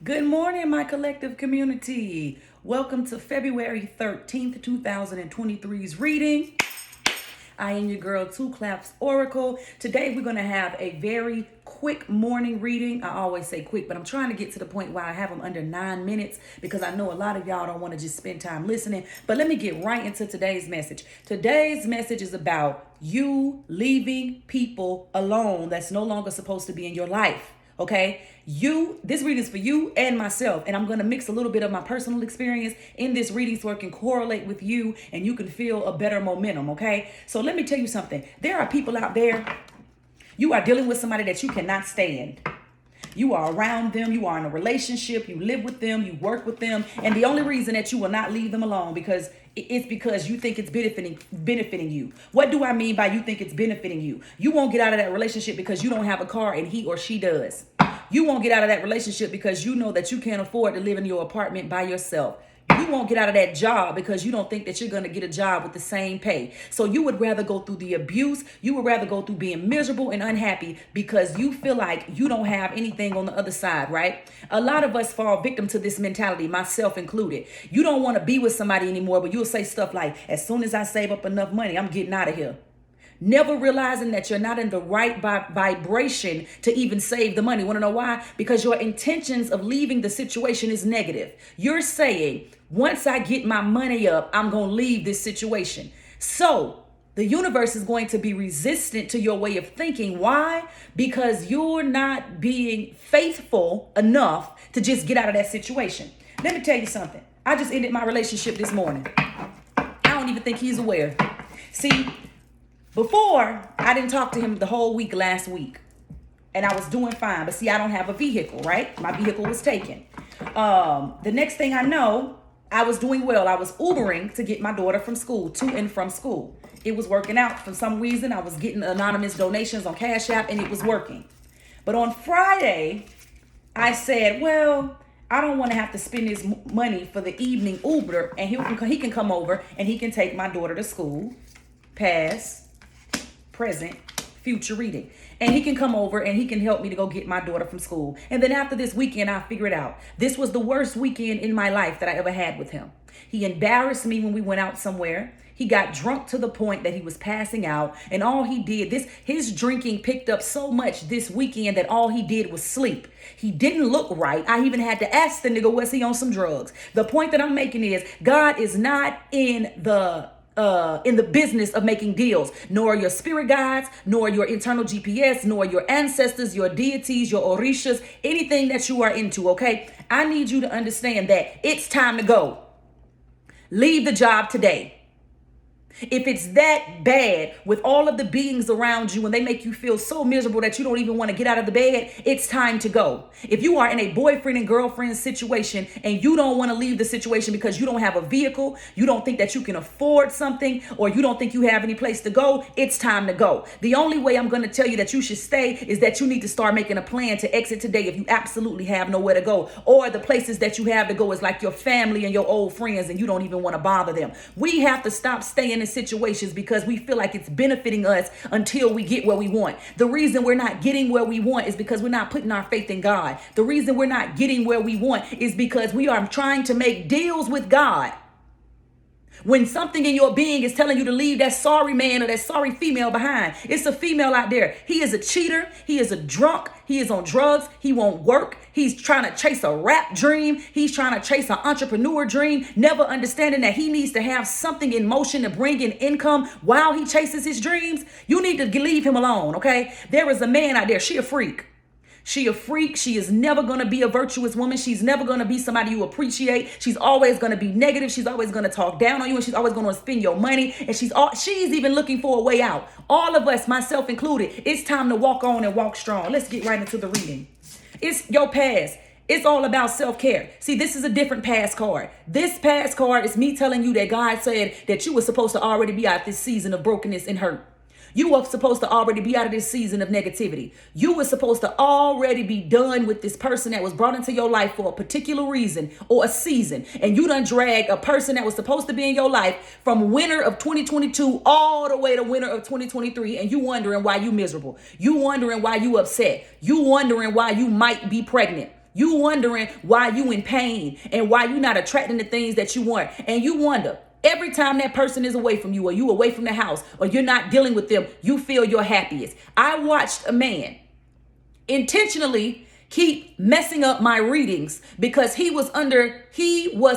Good morning, my collective community. Welcome to February 13th, 2023's reading. I am your girl, Two Claps Oracle. Today we're going to have a very quick morning reading. I always say quick, but I'm trying to get to the point where I have them under 9 minutes because I know a lot of y'all don't want to just spend time listening. But let me get right into today's message. Today's message is about you leaving people alone that's no longer supposed to be in your life. Okay, this reading is for you and myself, and I'm going to mix a little bit of my personal experience in this reading so it can correlate with you and you can feel a better momentum. Okay, so let me tell you something. There are people out there, you are dealing with somebody that you cannot stand. You are around them, you are in a relationship, you live with them, you work with them, and the only reason that you will not leave them alone it's because you think it's benefiting you. What do I mean by you think it's benefiting you? You won't get out of that relationship because you don't have a car and he or she does. You won't get out of that relationship because you know that you can't afford to live in your apartment by yourself. You won't get out of that job because you don't think that you're going to get a job with the same pay. So you would rather go through the abuse. You would rather go through being miserable and unhappy because you feel like you don't have anything on the other side, right? A lot of us fall victim to this mentality, myself included. You don't want to be with somebody anymore, but you'll say stuff like, as soon as I save up enough money, I'm getting out of here. Never realizing that you're not in the right vibration to even save the money. Want to know why? Because your intentions of leaving the situation is negative. You're saying, once I get my money up, I'm going to leave this situation. So the universe is going to be resistant to your way of thinking. Why? Because you're not being faithful enough to just get out of that situation. Let me tell you something. I just ended my relationship this morning. I don't even think he's aware. See, before, I didn't talk to him the whole week last week. And I was doing fine. But see, I don't have a vehicle, right? My vehicle was taken. The next thing I know, I was doing well. I was Ubering to get my daughter from school, to and from school. It was working out. For some reason, I was getting anonymous donations on Cash App, and it was working. But on Friday, I said, well, I don't want to have to spend this money for the evening Uber. And he can come over, and he can take my daughter to school. Pass. Present, future reading. And he can come over and he can help me to go get my daughter from school. And then after this weekend, I figured out this was the worst weekend in my life that I ever had with him. He embarrassed me when we went out somewhere. He got drunk to the point that he was passing out. And all he did, his drinking picked up so much this weekend that all he did was sleep. He didn't look right. I even had to ask the nigga, was he on some drugs? The point that I'm making is God is not in the business of making deals, nor your spirit guides, nor your internal GPS, nor your ancestors, your deities, your orishas, anything that you are into. Okay, I need you to understand that it's time to go. Leave the job today. If it's that bad with all of the beings around you and they make you feel so miserable that you don't even want to get out of the bed, it's time to go. If you are in a boyfriend and girlfriend situation and you don't want to leave the situation because you don't have a vehicle, you don't think that you can afford something, or you don't think you have any place to go, it's time to go. The only way I'm going to tell you that you should stay is that you need to start making a plan to exit today if you absolutely have nowhere to go. Or the places that you have to go is like your family and your old friends and you don't even want to bother them. We have to stop staying in situations because we feel like it's benefiting us until we get where we want. The reason we're not getting where we want is because we're not putting our faith in God. The reason we're not getting where we want is because we are trying to make deals with God. When something in your being is telling you to leave that sorry man or that sorry female behind, it's a female out there. He is a cheater. He is a drunk. He is on drugs. He won't work. He's trying to chase a rap dream. He's trying to chase an entrepreneur dream, never understanding that he needs to have something in motion to bring in income while he chases his dreams. You need to leave him alone, okay? There is a man out there. She a freak. She a freak. She is never going to be a virtuous woman. She's never going to be somebody you appreciate. She's always going to be negative. She's always going to talk down on you, and she's always going to spend your money. And she's even looking for a way out. All of us, myself included, it's time to walk on and walk strong. Let's get right into the reading. It's your past. It's all about self-care. See, this is a different past card. This past card is me telling you that God said that you were supposed to already be out this season of brokenness and hurt. You were supposed to already be out of this season of negativity. You were supposed to already be done with this person that was brought into your life for a particular reason or a season. And you done dragged a person that was supposed to be in your life from winter of 2022 all the way to winter of 2023. And you wondering why you miserable. You wondering why you upset. You wondering why you might be pregnant. You wondering why you in pain and why you not attracting the things that you want. And you wonder every time that person is away from you, or you away from the house, or you're not dealing with them, you feel your happiest. I watched a man intentionally keep messing up my readings because he was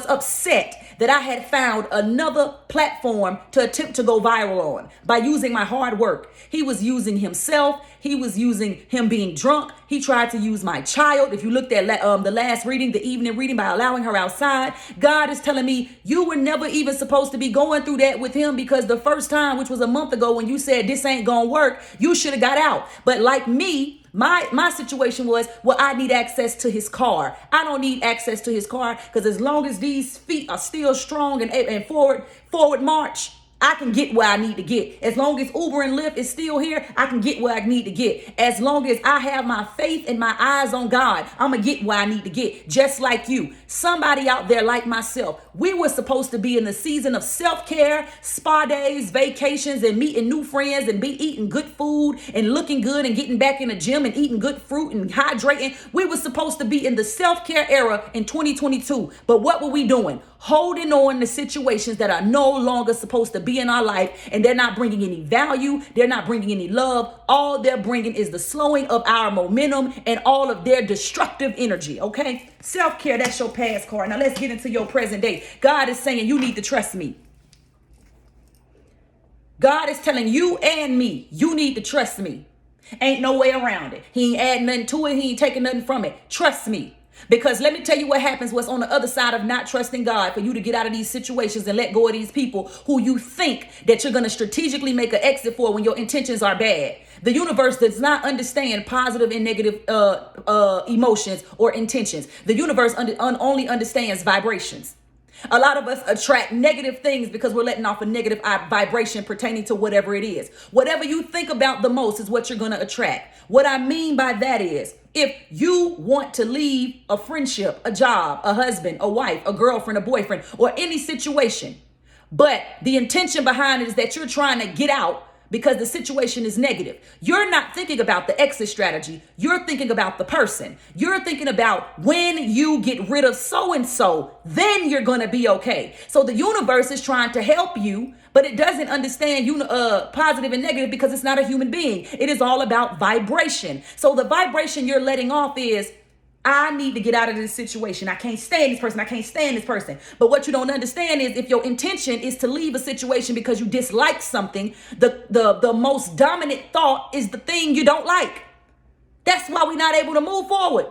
upset that I had found another platform to attempt to go viral on by using my hard work. He was using himself. He was using him being drunk. He tried to use my child. If you looked at the last reading, the evening reading, by allowing her outside, God is telling me you were never even supposed to be going through that with him, because the first time, which was a month ago, when you said this ain't gonna work, you should have got out. But like me, my situation was, well, I need access to his car. I don't need access to his car, because as long as these feet are still strong and forward march, I can get where I need to get. As long as Uber and Lyft is still here, I can get where I need to get. As long as I have my faith and my eyes on God, I'm going to get where I need to get. Just like you. Somebody out there like myself, we were supposed to be in the season of self-care, spa days, vacations, and meeting new friends, and be eating good food and looking good and getting back in the gym and eating good fruit and hydrating. We were supposed to be in the self-care era in 2022. But what were we doing? Holding on to situations that are no longer supposed to be in our life, and they're not bringing any value. They're not bringing any love. All they're bringing is the slowing of our momentum and all of their destructive energy. Okay, self-care, that's your past card. Now let's get into your present day. God is saying you need to trust me. God is telling you and me, you need to trust me. Ain't no way around it. He ain't adding nothing to it. He ain't taking nothing from it. Trust me. Because let me tell you what happens, what's on the other side of not trusting God, for you to get out of these situations and let go of these people who you think that you're going to strategically make an exit for when your intentions are bad. The universe does not understand positive and negative emotions or intentions. The universe only understands vibrations. A lot of us attract negative things because we're letting off a negative vibration pertaining to whatever it is. Whatever you think about the most is what you're going to attract. What I mean by that is, if you want to leave a friendship, a job, a husband, a wife, a girlfriend, a boyfriend, or any situation, but the intention behind it is that you're trying to get out because the situation is negative, you're not thinking about the exit strategy. You're thinking about the person. You're thinking about when you get rid of so-and-so, then you're going to be okay. So the universe is trying to help you, but it doesn't understand positive and negative because it's not a human being. It is all about vibration. So the vibration you're letting off is, I need to get out of this situation. I can't stand this person. I can't stand this person. But what you don't understand is, if your intention is to leave a situation because you dislike something, the most dominant thought is the thing you don't like. That's why we're not able to move forward.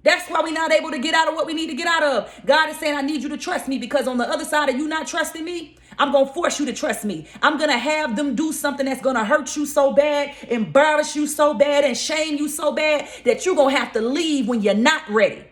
That's why we're not able to get out of what we need to get out of. God is saying, I need you to trust me, because on the other side of you not trusting me, I'm going to force you to trust me. I'm going to have them do something that's going to hurt you so bad, embarrass you so bad, and shame you so bad that you're going to have to leave when you're not ready.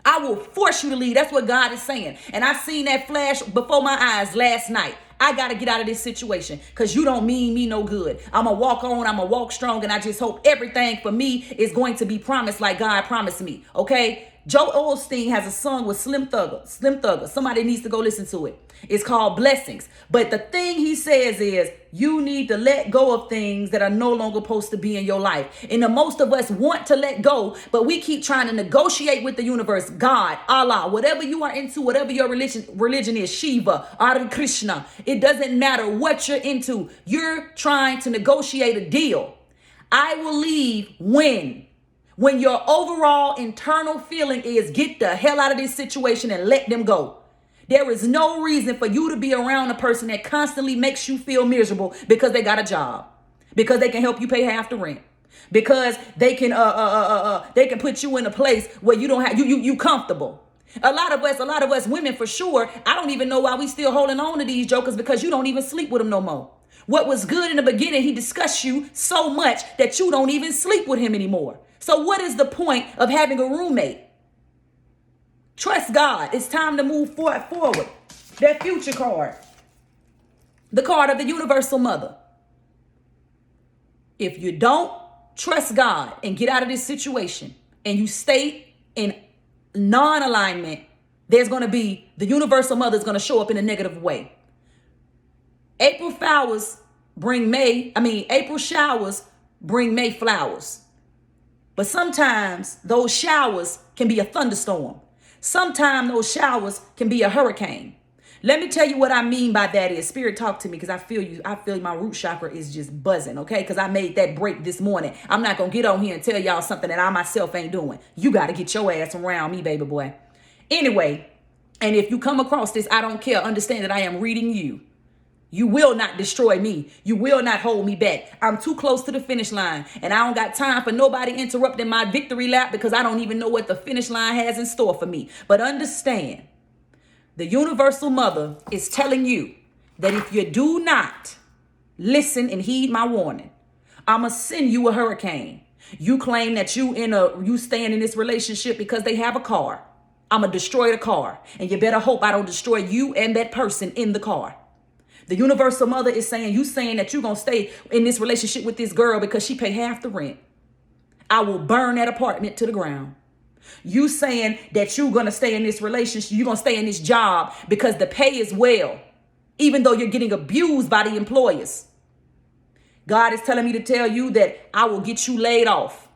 I will force you to leave. That's what God is saying. And I seen that flash before my eyes last night. I got to get out of this situation because you don't mean me no good. I'm going to walk on. I'm going to walk strong. And I just hope everything for me is going to be promised like God promised me. Okay. Joe Osteen has a song with Slim Thugger. Somebody needs to go listen to it. It's called Blessings. But the thing he says is, you need to let go of things that are no longer supposed to be in your life. And the most of us want to let go, but we keep trying to negotiate with the universe, God, Allah, whatever you are into, whatever your religion is, Shiva, Hare Krishna. It doesn't matter what you're into. You're trying to negotiate a deal. I will leave when your overall internal feeling is, get the hell out of this situation and let them go. There is no reason for you to be around a person that constantly makes you feel miserable because they got a job, because they can help you pay half the rent, because they can put you in a place where you don't have you comfortable. A lot of us women, for sure, I don't even know why we still holding on to these jokers, because you don't even sleep with them no more. What was good in the beginning, he discussed you so much that you don't even sleep with him anymore. So what is the point of having a roommate? Trust God. It's time to move forward. That future card. The card of the universal mother. If you don't trust God and get out of this situation, and you stay in non-alignment, there's going to be, the universal mother is going to show up in a negative way. April showers bring May flowers. But sometimes those showers can be a thunderstorm. Sometimes those showers can be a hurricane. Let me tell you what I mean by that is Spirit talk to me because I feel you. I feel my root chakra is just buzzing, okay? Because I made that break this morning. I'm not going to get on here and tell y'all something that I myself ain't doing. You got to get your ass around me, baby boy. Anyway, and if you come across this, I don't care. Understand that I am reading you. You will not destroy me. You will not hold me back. I'm too close to the finish line, and I don't got time for nobody interrupting my victory lap because I don't even know what the finish line has in store for me. But understand, the universal mother is telling you that if you do not listen and heed my warning, I'ma send you a hurricane. You claim that you staying in this relationship because they have a car. I'ma destroy the car, and you better hope I don't destroy you and that person in the car. The universal mother is saying, you saying that you're going to stay in this relationship with this girl because she pay half the rent. I will burn that apartment to the ground. You saying that you're going to stay in this relationship, you're going to stay in this job because the pay is well, even though you're getting abused by the employers. God is telling me to tell you that I will get you laid off.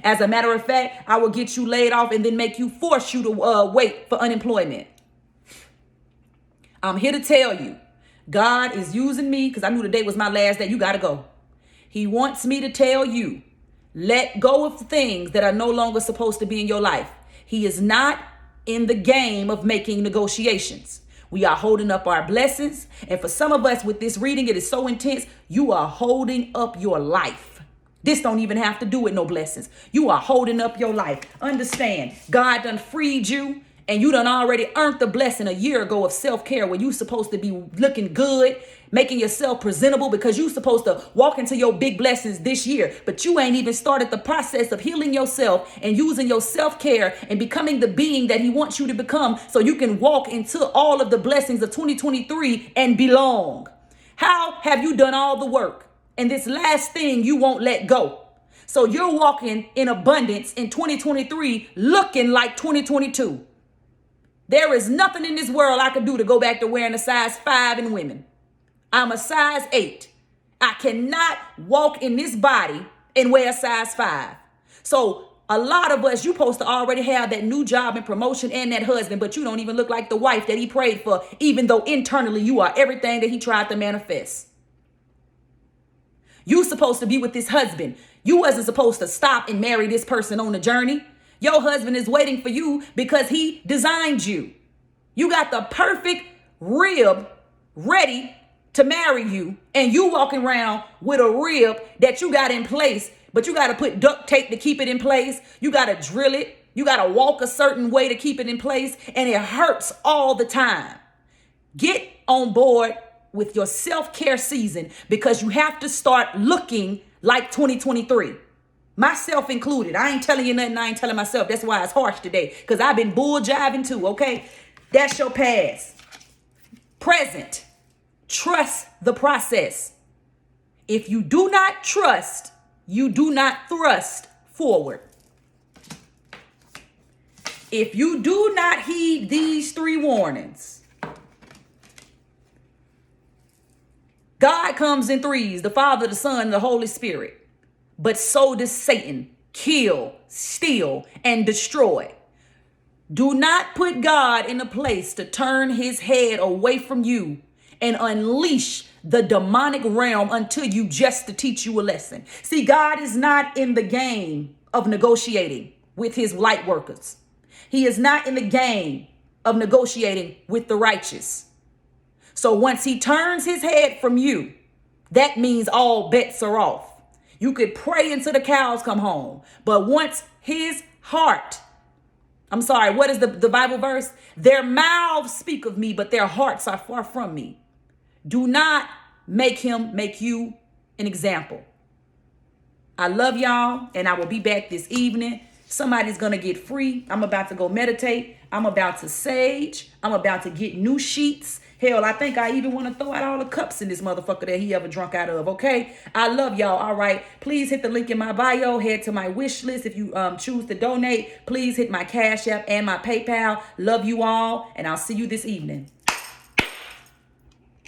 As a matter of fact, I will get you laid off and then force you to wait for unemployment. I'm here to tell you, God is using me because I knew today was my last day. You got to go. He wants me to tell you, let go of the things that are no longer supposed to be in your life. He is not in the game of making negotiations. We are holding up our blessings. And for some of us with this reading, it is so intense. You are holding up your life. This don't even have to do with no blessings. You are holding up your life. Understand, God done freed you. And you done already earned the blessing a year ago of self-care where you supposed to be looking good, making yourself presentable because you supposed to walk into your big blessings this year. But you ain't even started the process of healing yourself and using your self-care and becoming the being that he wants you to become so you can walk into all of the blessings of 2023 and belong. How have you done all the work? And this last thing you won't let go. So you're walking in abundance in 2023 looking like 2022. There is nothing in this world I could do to go back to wearing a size 5 in women. I'm a size 8. I cannot walk in this body and wear a size 5. So a lot of us, you supposed to already have that new job and promotion and that husband, but you don't even look like the wife that he prayed for, even though internally you are everything that he tried to manifest. You supposed to be with this husband. You wasn't supposed to stop and marry this person on the journey. Your husband is waiting for you because he designed you. You got the perfect rib ready to marry you, and you walking around with a rib that you got in place, but you got to put duct tape to keep it in place. You got to drill it. You got to walk a certain way to keep it in place, and it hurts all the time. Get on board with your self-care season because you have to start looking like 2023. Myself included. I ain't telling you nothing I ain't telling myself. That's why it's harsh today, because I've been bull jiving too, okay? That's your past. Present. Trust the process. If you do not trust, you do not thrust forward. If you do not heed these 3 warnings, God comes in 3s, the Father, the Son, and the Holy Spirit. But so does Satan. Kill, steal, and destroy. Do not put God in a place to turn his head away from you and unleash the demonic realm until you just to teach you a lesson. See, God is not in the game of negotiating with his light workers. He is not in the game of negotiating with the righteous. So once he turns his head from you, that means all bets are off. You could pray until the cows come home. But once his heart, what is the Bible verse? Their mouths speak of me, but their hearts are far from me. Do not make him make you an example. I love y'all, and I will be back this evening. Somebody's going to get free. I'm about to go meditate. I'm about to sage. I'm about to get new sheets. Hell, I think I even want to throw out all the cups in this motherfucker that he ever drunk out of, okay? I love y'all, all right? Please hit the link in my bio. Head to my wish list if you choose to donate. Please hit my Cash App and my PayPal. Love you all, and I'll see you this evening.